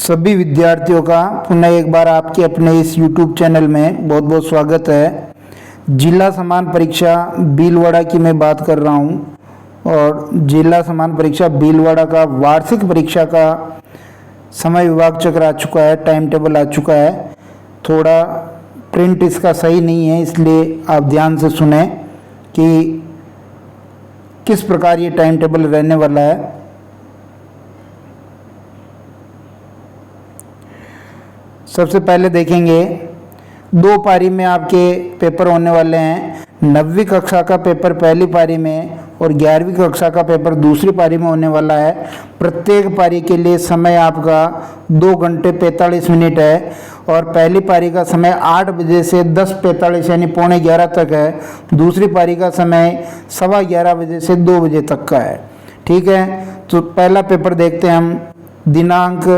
सभी विद्यार्थियों का पुनः एक बार आपके अपने इस YouTube चैनल में बहुत बहुत स्वागत है। जिला समान परीक्षा भीलवाड़ा की मैं बात कर रहा हूं और जिला समान परीक्षा भीलवाड़ा का वार्षिक परीक्षा का समय विभाग चक्र आ चुका है, टाइम टेबल आ चुका है। थोड़ा प्रिंट इसका सही नहीं है, इसलिए आप ध्यान से सुने कि किस प्रकार ये टाइम टेबल रहने वाला है। सबसे पहले देखेंगे 2 पारी में आपके पेपर होने वाले हैं। 9वीं कक्षा का पेपर पहली पारी में और 11वीं कक्षा का पेपर दूसरी पारी में होने वाला है। प्रत्येक पारी के लिए समय आपका 2 घंटे 45 मिनट है और पहली पारी का समय 8 बजे से 10:45 यानी 10:45 तक है। दूसरी पारी का समय 11:15 बजे से 2 बजे तक का है। ठीक है, तो पहला पेपर देखते हैं हम। दिनांक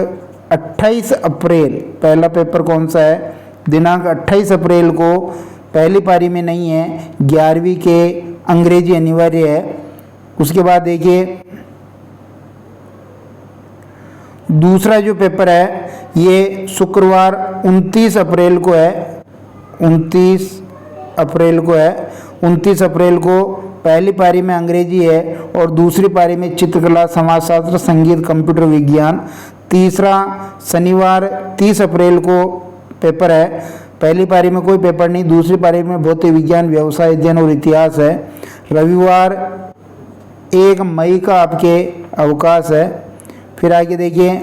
28 अप्रैल पहला पेपर कौन सा है? दिनांक 28 अप्रैल को पहली पारी में नहीं है, 11वीं के अंग्रेजी अनिवार्य है। उसके बाद देखिए दूसरा जो पेपर है ये शुक्रवार 29 अप्रैल को है। 29 अप्रैल को है। 29 अप्रैल को पहली पारी में अंग्रेजी है और दूसरी पारी में चित्रकला, समाजशास्त्र, संगीत, कंप्यूटर विज्ञान। तीसरा शनिवार 30 अप्रैल को पेपर है। पहली पारी में कोई पेपर नहीं, दूसरी पारी में भौतिक विज्ञान, व्यवसाय अध्ययन और इतिहास है। रविवार 1 मई का आपके अवकाश है। फिर आगे देखिए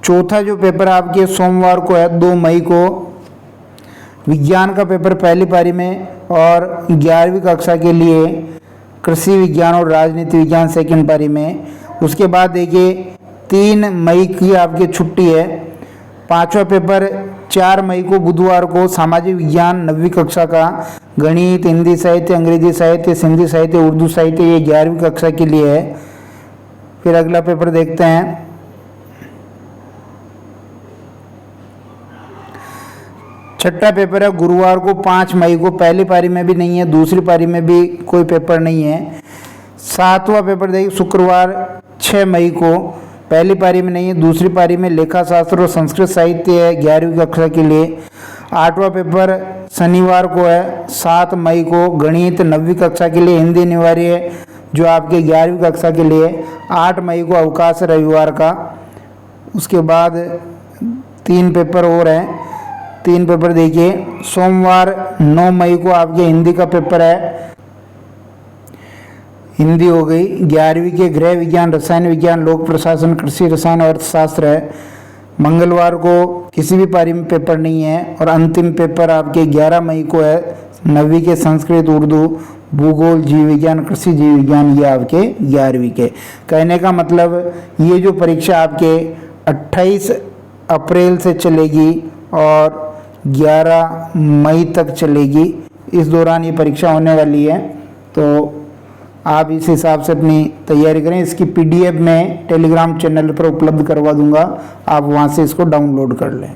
चौथा जो पेपर आपके सोमवार को है 2 मई को। विज्ञान का पेपर पहली पारी में और 11वीं कक्षा के लिए कृषि विज्ञान और राजनीति विज्ञान सेकंड पारी में। उसके बाद देखिए 3 मई की आपकी छुट्टी है। 5वां पेपर 4 मई को बुधवार को सामाजिक विज्ञान 9वीं कक्षा का, गणित, हिंदी साहित्य, अंग्रेजी साहित्य, सिंधी साहित्य, उर्दू साहित्य, ये 11वीं कक्षा के लिए है। फिर अगला पेपर देखते हैं। छठा पेपर है गुरुवार को 5 मई को। पहली पारी में भी नहीं है, दूसरी पारी में भी कोई पेपर नहीं है। 7वां पेपर देखिए शुक्रवार 6 मई को। पहली पारी में नहीं है, दूसरी पारी में लेखा शास्त्र और संस्कृत साहित्य है 11वीं कक्षा के लिए। 8वां पेपर शनिवार को है 7 मई को। गणित 9वीं कक्षा के लिए, हिंदी अनिवार्य है जो आपके 11वीं कक्षा के लिए। 8 मई को अवकाश है रविवार का। उसके बाद 3 पेपर और हैं। 3 पेपर देखिए सोमवार 9 मई को आपके हिंदी का पेपर है। हिंदी हो गई। 11वीं के गृह विज्ञान, रसायन विज्ञान, लोक प्रशासन, कृषि रसायन और अर्थशास्त्र है। मंगलवार को किसी भी पारी में पेपर नहीं है और अंतिम पेपर आपके 11 मई को है। 9वीं के संस्कृत, उर्दू, भूगोल, जीव विज्ञान, कृषि जीव विज्ञान, ये आपके 11वीं के। कहने का मतलब ये जो परीक्षा आपके 28 अप्रैल से चलेगी और 11 मई तक चलेगी। इस दौरान ये परीक्षा होने वाली है, तो आप इस हिसाब से अपनी तैयारी करें। इसकी PDF मैं टेलीग्राम चैनल पर उपलब्ध करवा दूंगा, आप वहां से इसको डाउनलोड कर लें।